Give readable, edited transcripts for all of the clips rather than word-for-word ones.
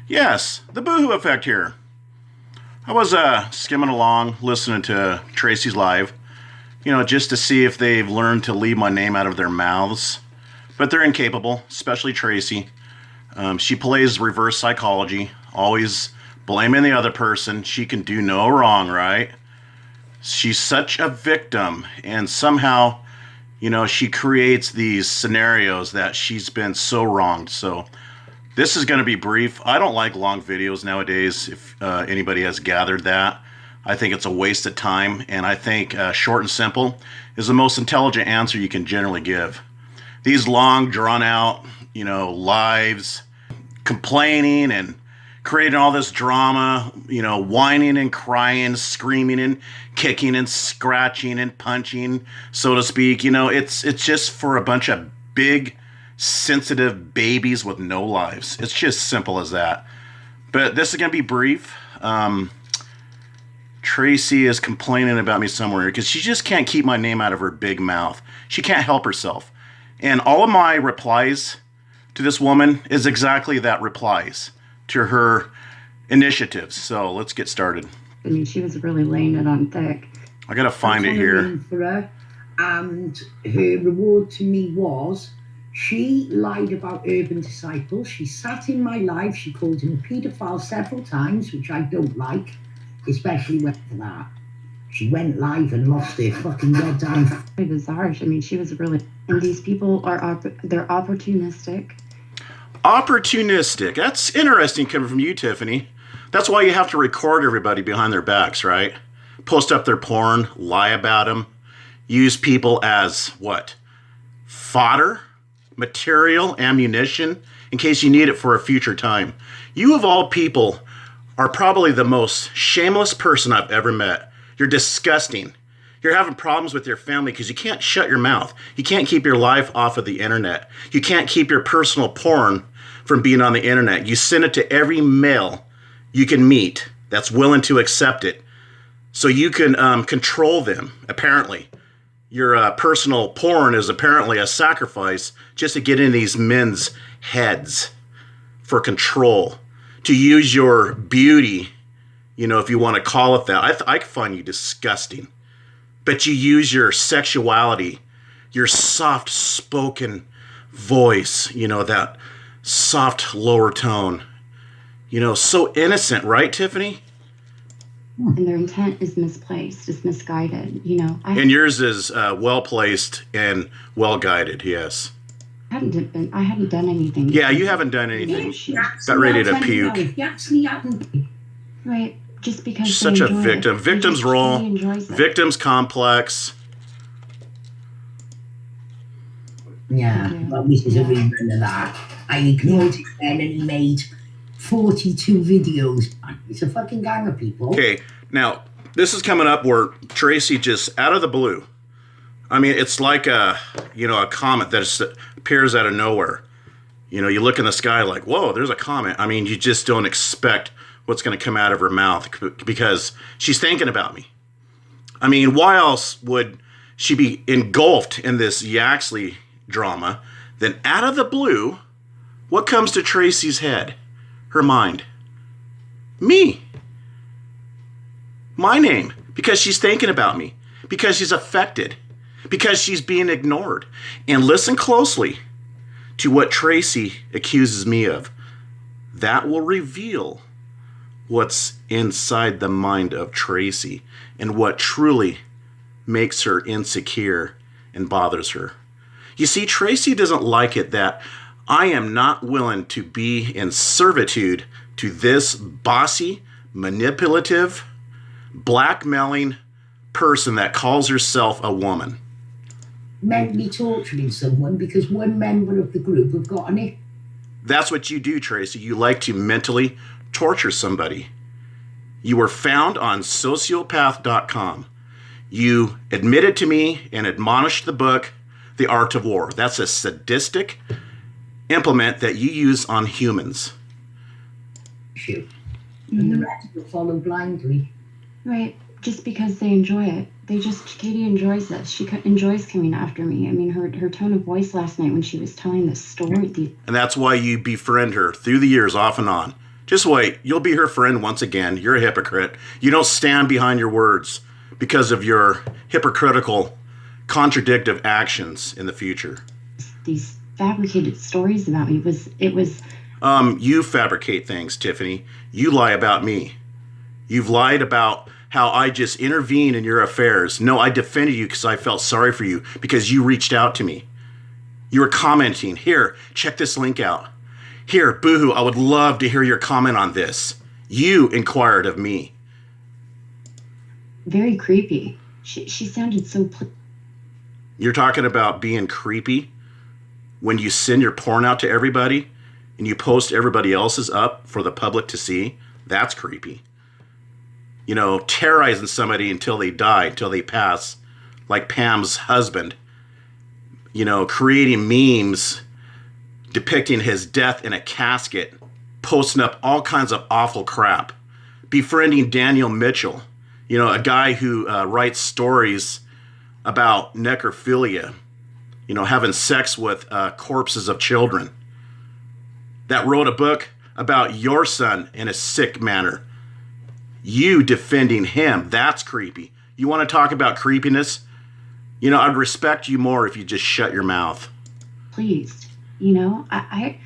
Yes, the Boohoo Effect here. I was skimming along, listening to Tracy's live, just to see if they've learned to leave my name out of their mouths. But they're incapable, especially Tracy. She plays reverse psychology, always blaming the other person. She can do no wrong, right? She's such a victim, and somehow, she creates these scenarios that she's been so wronged. So this is going to be brief. I don't like long videos nowadays, if anybody has gathered that. I think it's a waste of time, and I think short and simple is the most intelligent answer you can generally give. These long, drawn-out, lives, complaining and creating all this drama, whining and crying, screaming and kicking and scratching and punching, so to speak. It's just for a bunch of big, sensitive babies with no lives. It's just simple as that. But this is going to be brief. Tracy is complaining about me somewhere because she just can't keep my name out of her big mouth. She can't help herself. And all of my replies to this woman is exactly that, replies to her initiatives. So let's get started. I mean, she was really laying it on thick. I gotta find it here. For her, and her reward to me was she lied about Urban Disciples. She sat in my live. She called him a paedophile several times, which I don't like, especially when for that. She went live and lost her fucking red eye. Very bizarre. I mean, she was really... And these people they're opportunistic. Opportunistic. That's interesting coming from you, Tiffany. That's why you have to record everybody behind their backs, right? Post up their porn, lie about them, use people as what? Fodder, material, ammunition, in case you need it for a future time. You of all people are probably the most shameless person I've ever met. You're disgusting. You're having problems with your family because you can't shut your mouth. You can't keep your life off of the internet. You can't keep your personal porn from being on the internet. You send it to every male you can meet that's willing to accept it, so you can control them, apparently. Your personal porn is apparently a sacrifice just to get in these men's heads for control, to use your beauty, if you want to call it that. I find you disgusting. But you use your sexuality, your soft-spoken voice, that soft lower tone. So innocent, right, Tiffany? And their intent is misplaced, is misguided, And yours is well-placed and well-guided, yes. I hadn't done anything. Yeah, you haven't done anything. Got ready to puke. Right. Just because she's such a victim. Victim's role. Victim's complex. Yeah, well, this is a rerun of that. I ignored it then, and he made 42 videos. It's a fucking gang of people. Okay, now, this is coming up where Tracy just, out of the blue, I mean, it's like a comet that appears out of nowhere. You look in the sky like, whoa, there's a comet. I mean, you just don't expect what's going to come out of her mouth because she's thinking about me. I mean, why else would she be engulfed in this Yaxley drama? Then out of the blue, what comes to Tracy's head? Her mind. Me. My name. Because she's thinking about me. Because she's affected. Because she's being ignored. And listen closely to what Tracy accuses me of. That will reveal what's inside the mind of Tracy and what truly makes her insecure and bothers her. You see, Tracy doesn't like it that I am not willing to be in servitude to this bossy, manipulative, blackmailing person that calls herself a woman. Mentally torturing someone because one member of the group have gotten it. That's what you do, Tracy. You like to mentally torture somebody. You were found on sociopath.com. You admitted to me and admonished the book, The Art of War. That's a sadistic implement that you use on humans. Shoot. And the rest will follow blindly. Right. Just because they enjoy it. Katie enjoys this. She enjoys coming after me. I mean, her tone of voice last night when she was telling this story. And that's why you befriend her through the years, off and on. Just wait. You'll be her friend once again. You're a hypocrite. You don't stand behind your words because of your hypocritical, contradictive actions in the future. These fabricated stories about me was. You fabricate things, Tiffany. You lie about me. You've lied about how I just intervened in your affairs. No, I defended you because I felt sorry for you because you reached out to me. You were commenting, here, check this link out. Here, boohoo, I would love to hear your comment on this. You inquired of me. Very creepy. She sounded so... You're talking about being creepy when you send your porn out to everybody and you post everybody else's up for the public to see? That's creepy. You know, terrorizing somebody until they die, until they pass, like Pam's husband. You know, creating memes depicting his death in a casket, posting up all kinds of awful crap, befriending Daniel Mitchell, you know, a guy who writes stories about necrophilia, you know, having sex with corpses of children, that wrote a book about your son in a sick manner. You defending him, that's creepy. You want to talk about creepiness? You know, I'd respect you more if you just shut your mouth. Pleased. You know, I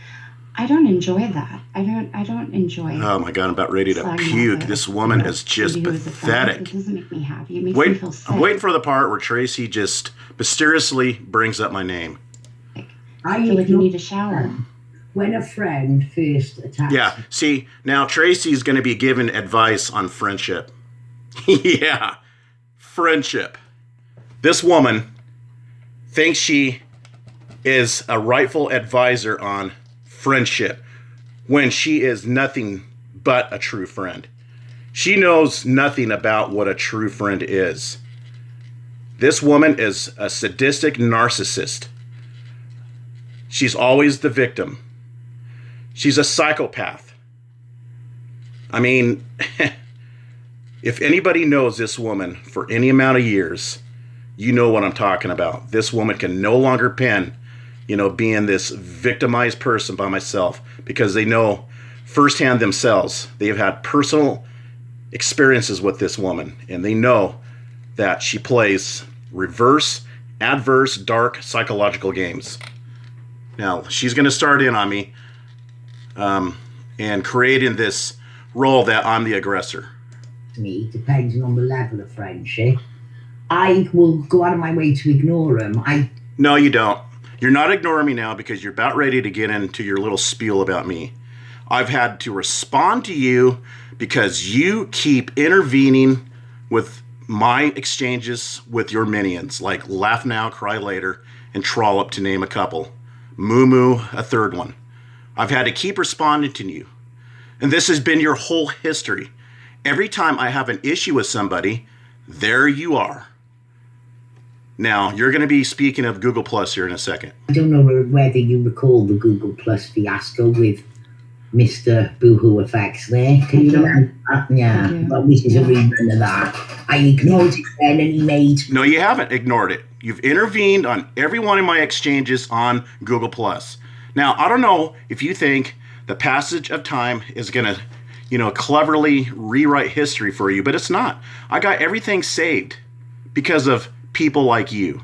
don't enjoy that. I don't enjoy. Oh my God, I'm about ready to puke. This woman is just pathetic. It doesn't make me happy. It makes me feel sick. I'm waiting for the part where Tracy just mysteriously brings up my name. I feel like you need a shower. When a friend first attacks. Yeah, see, now Tracy's going to be giving advice on friendship. Yeah, friendship. This woman thinks she is a rightful advisor on friendship when she is nothing but a true friend. She knows nothing about what a true friend is. This woman is a sadistic narcissist. She's always the victim. She's a psychopath. I mean, if anybody knows this woman for any amount of years, you know what I'm talking about. This woman can no longer pen, you know, being this victimized person by myself, because they know firsthand themselves. They've had personal experiences with this woman, and they know that she plays reverse, adverse, dark psychological games. Now, she's going to start in on me and creating this role that I'm the aggressor. Me, depending on the level of friendship, I will go out of my way to ignore him. No, you don't. You're not ignoring me now because you're about ready to get into your little spiel about me. I've had to respond to you because you keep intervening with my exchanges with your minions, like Laugh Now, Cry Later, and Trollop, to name a couple. Moo Moo, a third one. I've had to keep responding to you. And this has been your whole history. Every time I have an issue with somebody, there you are. Now, you're going to be speaking of Google Plus here in a second. I don't know whether you recall the Google Plus fiasco with Mr. Boohoo Effects there. Can you remember that? Yeah, but this is a rerun of that. I ignored it then and he made... No, you haven't ignored it. You've intervened on every one of my exchanges on Google Plus. Now, I don't know if you think the passage of time is going to, you know, cleverly rewrite history for you, but it's not. I got everything saved because of people like you.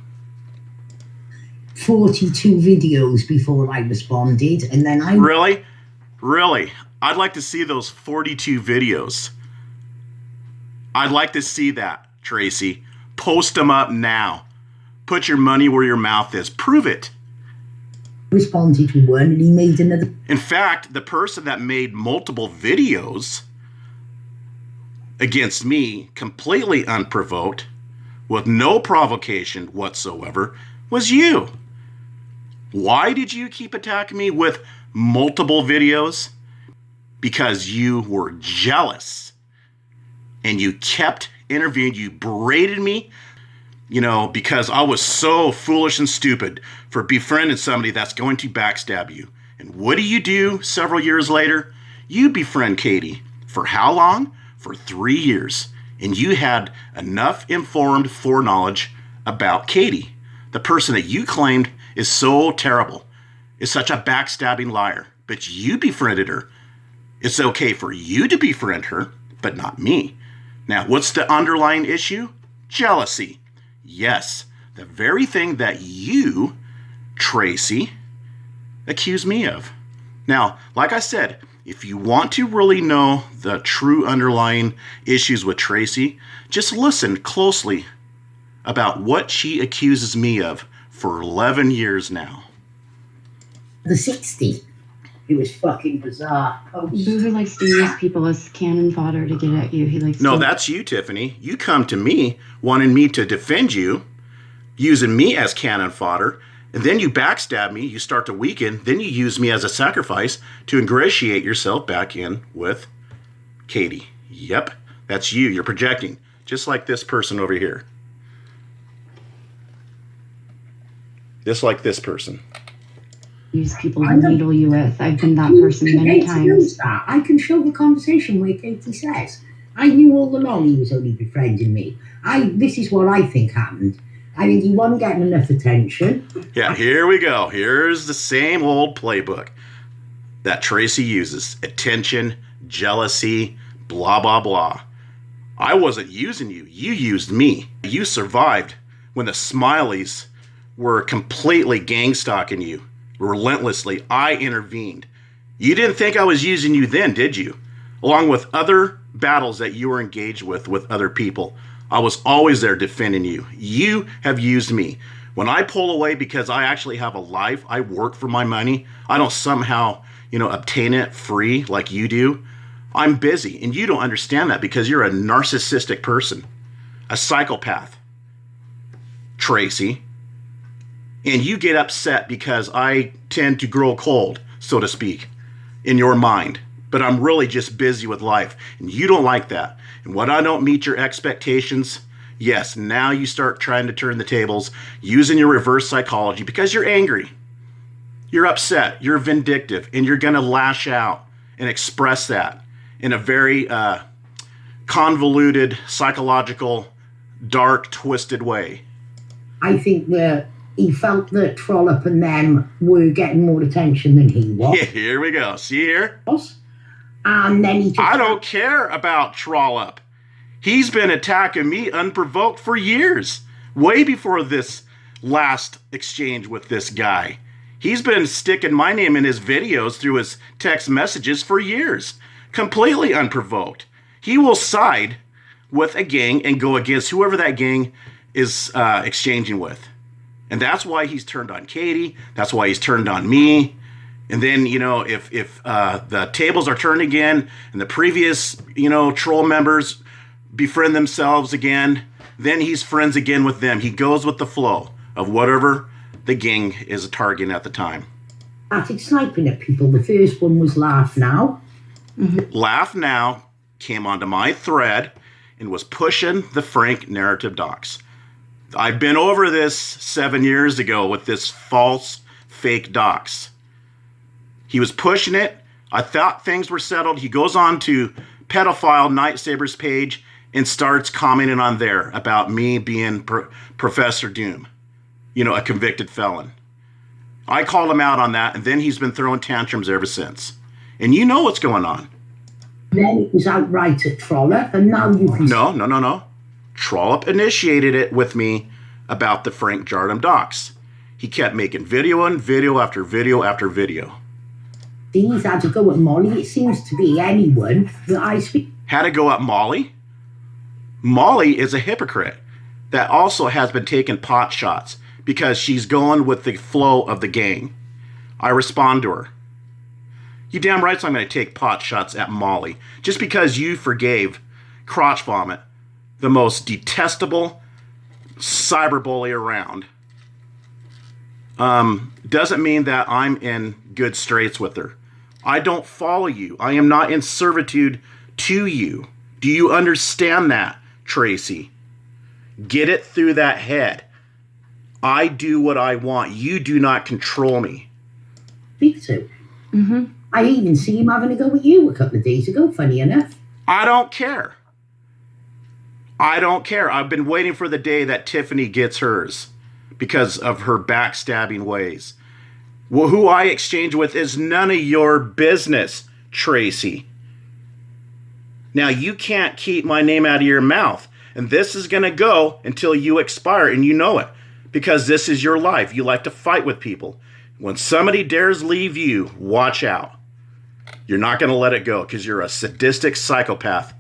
42 videos before I responded, and then I... Really? Really? I'd like to see those 42 videos. I'd like to see that, Tracy. Post them up now. Put your money where your mouth is. Prove it. Responded to one, and he made another. In fact, the person that made multiple videos against me, completely unprovoked, with no provocation whatsoever, was you. Why did you keep attacking me with multiple videos? Because you were jealous. And you kept interviewing. You berated me, you know, because I was so foolish and stupid for befriending somebody that's going to backstab you. And what do several years later? You befriend Katie. For how long? For 3 years. And you had enough informed foreknowledge about Katie, the person that you claimed is so terrible, is such a backstabbing liar. But you befriended her. It's okay for you to befriend her, but not me. Now, what's the underlying issue? Jealousy. Yes, the very thing that you, Tracy, accuse me of. Now, like I said, if you want to really know the true underlying issues with Tracy, just listen closely about what she accuses me of for 11 years now. The 60. It was fucking bizarre. Boohoo likes to use people as cannon fodder to get at you. He likes No, to... that's you, Tiffany. You come to me wanting me to defend you, using me as cannon fodder, and then you backstab me, you start to weaken, then you use me as a sacrifice to ingratiate yourself back in with Katie. Yep, that's you. You're projecting, just like this person over here. Just like this person. Use people to needle you with. I've been that person many times. That. I can show the conversation where Katie says, I knew all along he was only befriending me. This is what I think happened. I think he wasn't getting enough attention. Yeah, here we go. Here's the same old playbook that Tracy uses. Attention, jealousy, blah, blah, blah. I wasn't using you. You used me. You survived when the Smileys were completely gang-stalking you. Relentlessly. I intervened. You didn't think I was using you then, did you? Along with other battles that you were engaged with other people. I was always there defending you. You have used me. When I pull away because I actually have a life, I work for my money, I don't somehow, obtain it free like you do. I'm busy, and you don't understand that because you're a narcissistic person, a psychopath, Tracy. And you get upset because I tend to grow cold, so to speak, in your mind. But I'm really just busy with life, and you don't like that. And when I don't meet your expectations, yes, now you start trying to turn the tables using your reverse psychology because you're angry. You're upset, you're vindictive, and you're going to lash out and express that in a very convoluted, psychological, dark, twisted way. I think that he felt that Trollope and them were getting more attention than he was. Yeah, here we go. See here? And then he I don't care about Trollope. He's been attacking me unprovoked for years. Way before this last exchange with this guy. He's been sticking my name in his videos through his text messages for years. Completely unprovoked. He will side with a gang and go against whoever that gang is exchanging with. And that's why he's turned on Katie. That's why he's turned on me. And then, if the tables are turned again and the previous, troll members befriend themselves again, then he's friends again with them. He goes with the flow of whatever the gang is targeting at the time. Started sniping at people. The first one was Laugh Now. Mm-hmm. Laugh Now came onto my thread and was pushing the Frank narrative docs. I've been over this 7 years ago with this false, fake docs. He was pushing it. I thought things were settled. He goes on to pedophile Nightsaber's page and starts commenting on there about me being Professor Doom, a convicted felon. I called him out on that, and then he's been throwing tantrums ever since. And you know what's going on. Then it was outright at Trollope, and now you can... No. Trollope initiated it with me about the Frank Jardim docs. He kept making video and video after video after video. He's had to go at Molly. It seems to be anyone that I speak. Had to go at Molly? Molly is a hypocrite that also has been taking pot shots because she's going with the flow of the gang. I respond to her. You damn right, so I'm going to take pot shots at Molly just because you forgave Crotch Vomit, the most detestable cyberbully around. Doesn't mean that I'm in good straits with her. I don't follow you. I am not in servitude to you. Do you understand that, Tracy? Get it through that head. I do what I want. You do not control me. Speak to. Mm-hmm. I even see him having a go at you a couple of days ago, funny enough. I don't care. I've been waiting for the day that Tiffany gets hers because of her backstabbing ways. Well, who I exchange with is none of your business, Tracy. Now, you can't keep my name out of your mouth. And this is going to go until you expire, and you know it. Because this is your life. You like to fight with people. When somebody dares leave you, watch out. You're not going to let it go because you're a sadistic psychopath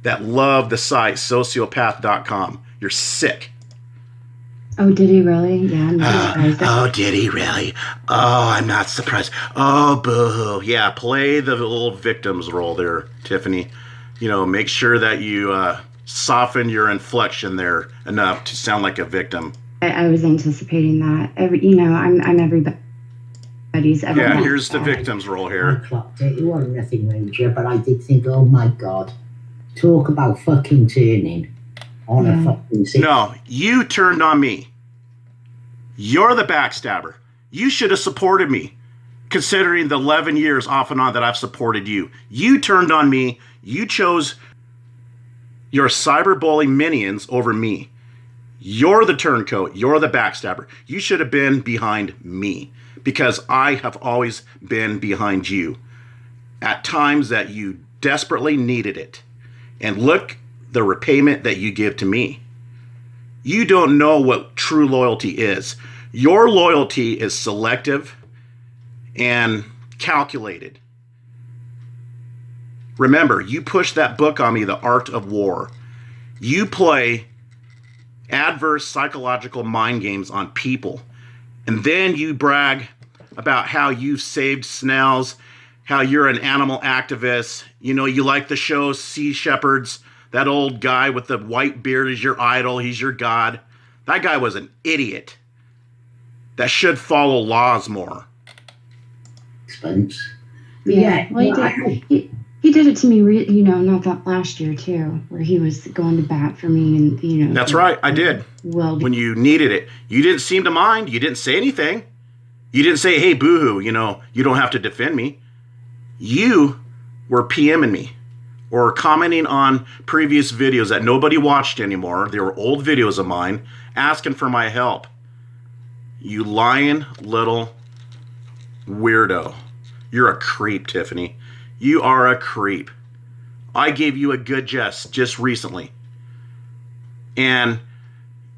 that loved the site sociopath.com. You're sick. Oh, did he really? Yeah, I'm not surprised. Oh, did he really? Oh, I'm not surprised. Oh, boo-hoo. Yeah, play the little victim's role there, Tiffany. You know, make sure that you soften your inflection there enough to sound like a victim. I was anticipating that. I'm everybody's ever. Yeah, here's the victim's role I here. clocked it. It wasn't nothing major, but I did think, oh my God, talk about fucking turning on a fucking scene. No, you turned on me. You're the backstabber. You should have supported me, considering the 11 years off and on that I've supported you. You turned on me. You chose your cyberbully minions over me. You're the turncoat. You're the backstabber. You should have been behind me because I have always been behind you at times that you desperately needed it. And look the repayment that you give to me. You don't know what true loyalty is. Your loyalty is selective and calculated. Remember, you pushed that book on me, The Art of War. You play adverse psychological mind games on people. And then you brag about how you've saved snails, how you're an animal activist. You know, you like the show Sea Shepherds. That old guy with the white beard is your idol. He's your god. That guy was an idiot that should follow laws more. Expense. Yeah. Well, he did it to me, not that last year too, where he was going to bat for me, and That's right, I did. Well, when you needed it, you didn't seem to mind. You didn't say anything. You didn't say, "Hey, boohoo, you don't have to defend me." You were PMing me or commenting on previous videos that nobody watched anymore. They were old videos of mine asking for my help. You lying little weirdo. You're a creep, Tiffany. You are a creep. I gave you a good just recently. And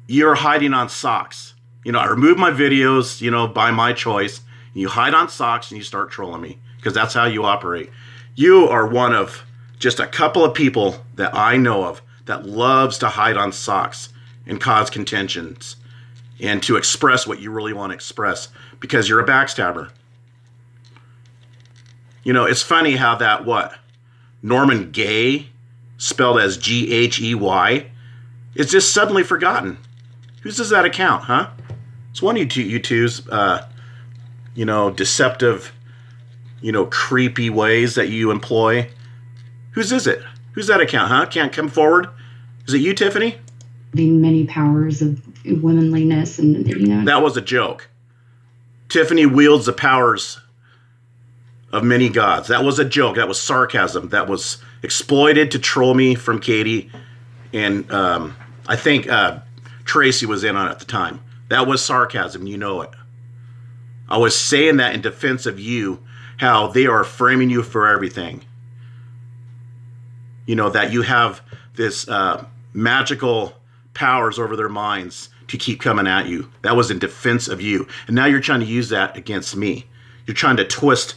you're hiding on socks. I remove my videos, by my choice. You hide on socks and you start trolling me because that's how you operate. You are one of just a couple of people that I know of that loves to hide on socks and cause contentions and to express what you really want to express because you're a backstabber. It's funny how that, Norman Gay, spelled as Ghey, is just suddenly forgotten. Whose is that account, huh? It's one of you two's, deceptive, creepy ways that you employ. Whose is it? Who's that account, huh? Can't come forward? Is it you, Tiffany? Many powers of womanliness and, That was a joke. Tiffany wields the powers of many gods. That was a joke. That was sarcasm. That was exploited to troll me from Katie. And I think Tracy was in on it at the time. That was sarcasm. You know it. I was saying that in defense of you, how they are framing you for everything. That you have this magical powers over their minds to keep coming at you. That was in defense of you. And now you're trying to use that against me. You're trying to twist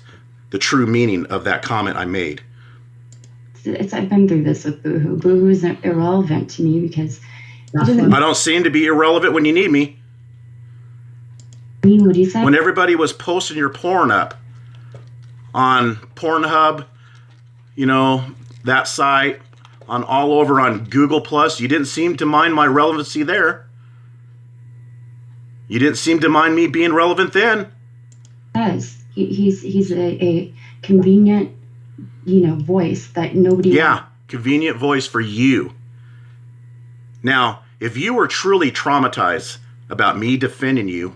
the true meaning of that comment I made. I've been through this with Boohoo. Boohoo is irrelevant to me because I don't seem to be irrelevant when you need me. What do you say? When everybody was posting your porn up on Pornhub, that site, on all over on Google Plus, you didn't seem to mind my relevancy there. You didn't seem to mind me being relevant then. Yes. He's a convenient, voice that nobody. Yeah, convenient voice for you. Now, if you were truly traumatized about me defending you,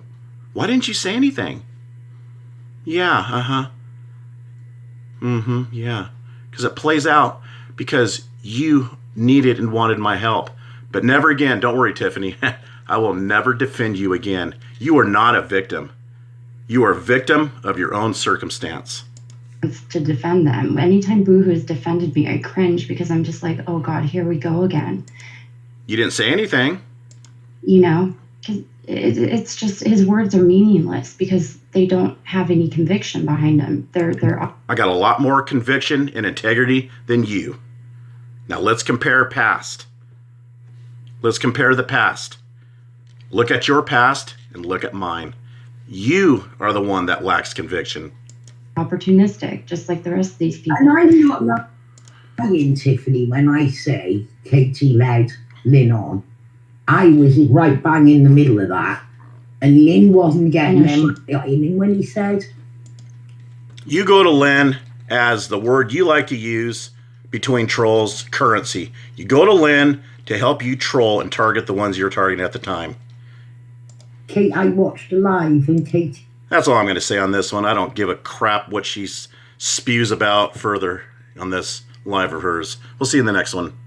why didn't you say anything? Yeah, yeah. Because it plays out because you needed and wanted my help. But never again, don't worry, Tiffany. I will never defend you again. You are not a victim. You are a victim of your own circumstance. to defend them. Anytime Boohoo has defended me, I cringe because I'm just like, oh God, here we go again. You didn't say anything. You know, because it's just his words are meaningless because they don't have any conviction behind them. I got a lot more conviction and integrity than you. Now let's compare past. Let's compare the past. Look at your past and look at mine. You are the one that lacks conviction. Opportunistic, just like the rest of these people. And I'm not lying, Tiffany, when I say Katie led Lynn on. I was right bang in the middle of that. And Lynn wasn't getting them when he said. You go to Lynn as the word you like to use between trolls, currency. You go to Lynn to help you troll and target the ones you're targeting at the time. Kate, I watched live and Kate. That's all I'm going to say on this one. I don't give a crap what she spews about further on this live of hers. We'll see you in the next one.